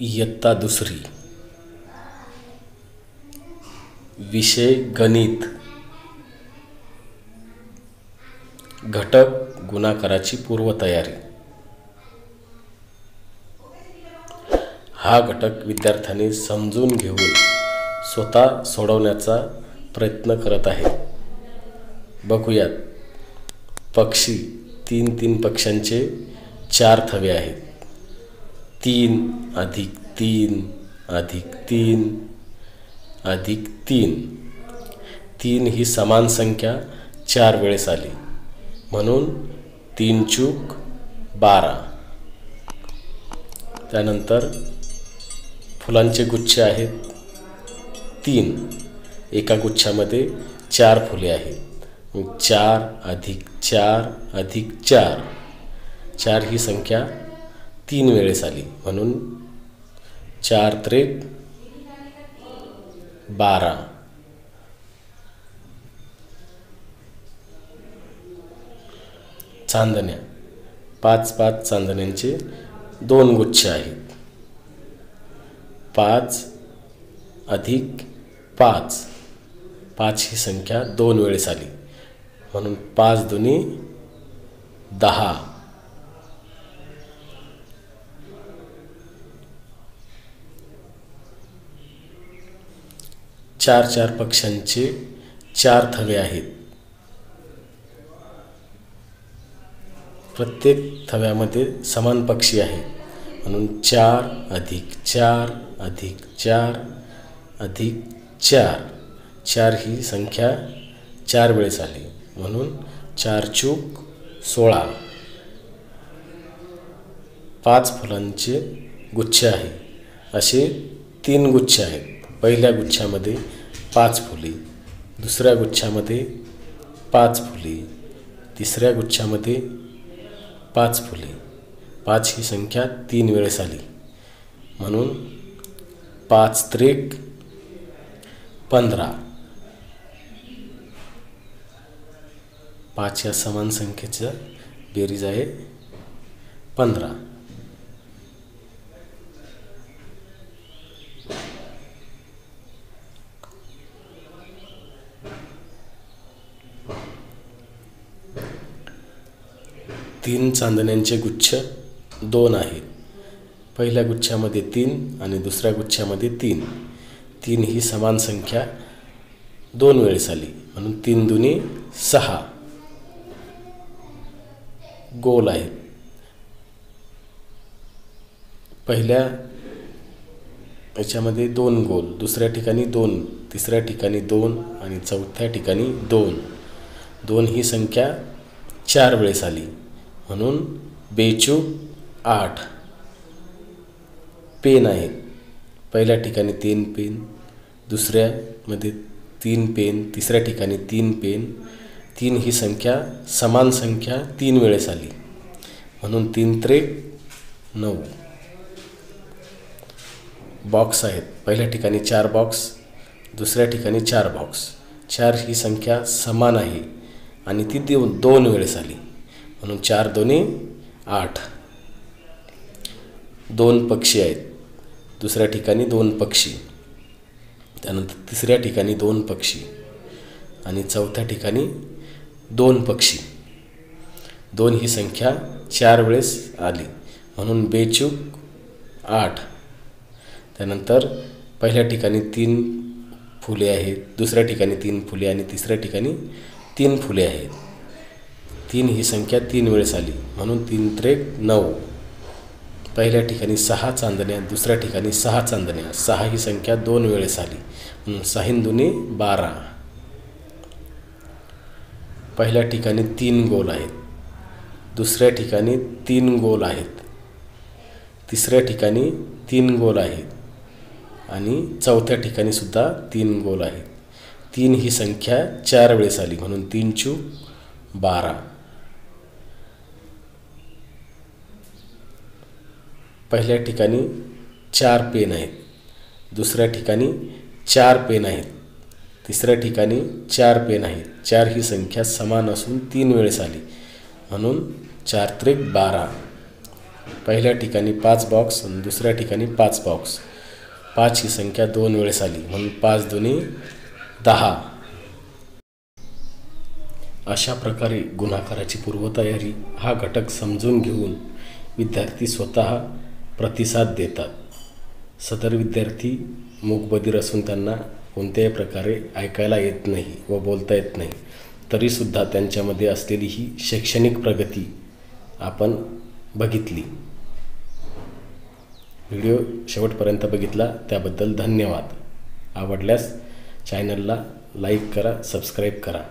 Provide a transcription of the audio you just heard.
इयत्ता दुसरी, विषय गणित, घटक गुणाकाराची पूर्वतयारी. हा घटक विद्यार्थ्यांनी समजून घेऊन स्वतः सोडवण्याचा प्रयत्न करत आहे. बघूयात. पक्षी, तीन तीन पक्ष्यांचे 4 थवे आहेत. 3 अधिक 3 अधिक 3 अधिक 3. 3 ही समान संख्या 4 वेळेस आली, म्हणून 3 चूक 12. त्यानंतर फुलांचे गुच्छ आहेत 3. एका गुच्छामध्ये 4 फुले आहेत. 4 अधिक 4 अधिक 4. 4 ही संख्या 3 वेळेस आली, म्हणून 4 त्रिक 12. चांदण्या, 5 चांदण्यांचे 2 गुच्छ आहेत. 5 अधिक 5. 5 ही संख्या 2 वेळेस आली, म्हणून 5 दुनी 10. 4 पक्ष्यांचे 4 थवे आहेत. प्रत्येक थव्यामध्ये समान पक्षी आहेत, म्हणून 4 अधिक 4 अधिक 4 अधिक 4. 4 ही संख्या 4 वेळेस आली, म्हणून 4 चूक 16. 5 फुलांचे गुच्छ आहे. असे 3 गुच्छ आहेत. पहिल्या गुच्छामध्ये 5 फुले, दुसऱ्या गुच्छामध्ये 5 फुले, तिसऱ्या गुच्छामध्ये 5 फुले. 5 ही संख्या 3 वेळेस आली, म्हणून 5 त्रिक 15. 5 या समान संख्येचा बेरीज आहे 15. तीन चांदण्यांचे गुच्छ 2 आहेत. पहिल्या गुच्छामध्ये 3 आणि दुसऱ्या गुच्छामध्ये 3. 3 ही समान संख्या 2 वेळेस आली, म्हणून 3 दुनी 6. गोल आहेत. पहिल्या याच्यामध्ये 2 गोल, दुसऱ्या ठिकाणी 2, तिसऱ्या ठिकाणी 2 आणि चौथ्या ठिकाणी 2. 2 ही संख्या 4 वेळेस आली, म्हणून बेचूक 8. पेन आहेत. पहिल्या ठिकाणी 3 पेन, दुसऱ्यामध्ये 3 पेन, तिसऱ्या ठिकाणी 3 पेन. 3 ही संख्या समान संख्या 3 वेळेस आली, म्हणून 3 त्रिक 9. बॉक्स आहेत. पहिल्या ठिकाणी 4 बॉक्स, दुसऱ्या ठिकाणी 4 बॉक्स. 4 ही संख्या समान आहे आणि ती 2 वेळेस आली, म्हणून 4 दुनी 8. 2 पक्षी आहेत. दुसऱ्या ठिकाणी 2 पक्षी, त्यानंतर तिसऱ्या ठिकाणी 2 पक्षी आणि चौथ्या ठिकाणी 2 पक्षी. 2 ही संख्या 4 वेळेस आली, म्हणून बेचूक 8. त्यानंतर पहिल्या ठिकाणी 3 फुले आहेत, दुसऱ्या ठिकाणी 3 फुले आणि तिसऱ्या ठिकाणी 3 फुले आहेत. 3 ही संख्या 3 वेळेस आली, म्हणून 3 त्रिक 9. पहिल्या ठिकाणी 6 चांदण्या, दुसऱ्या ठिकाणी 6 चांदण्या. 6 ही संख्या 2 वेळेस आली, म्हणून 6 दुनी 12. पहिल्या ठिकाणी 3 गोल आहेत, दुसऱ्या ठिकाणी 3 गोल आहेत, तिसऱ्या ठिकाणी 3 गोल आहेत आणि चौथ्या ठिकाणी सुद्धा 3 गोल आहेत. 3 ही संख्या 4 वेळेस आली, म्हणून 3 चूक 12. पहिल्या ठिकाणी 4 पेन आहेत, दुसऱ्या ठिकाणी 4 पेन आहेत, तिसऱ्या ठिकाणी 4 पेन आहेत. 4 ही संख्या समान असून 3 वेळेस आली, म्हणून 4 त्रिक 12. पहिल्या ठिकाणी 5 बॉक्स आणि दुसऱ्या ठिकाणी 5 बॉक्स. 5 ही संख्या 2 वेळेस आली म्हणून 5 दुनी 10. अशा प्रकारे गुणाकाराची पूर्वतयारी हा घटक समजून घेऊन विद्यार्थी स्वतः प्रतिसाद देतात. सदर विद्यार्थी मूकबधिर असून त्यांना कोणत्याही प्रकारे ऐकायला येत नाही व बोलता येत नाही, तरीसुद्धा त्यांच्यामध्ये असलेली ही शैक्षणिक प्रगती आपण बघितली. व्हिडिओ शेवटपर्यंत बघितला त्याबद्दल धन्यवाद. आवडल्यास चॅनलला लाईक करा, सबस्क्राईब करा.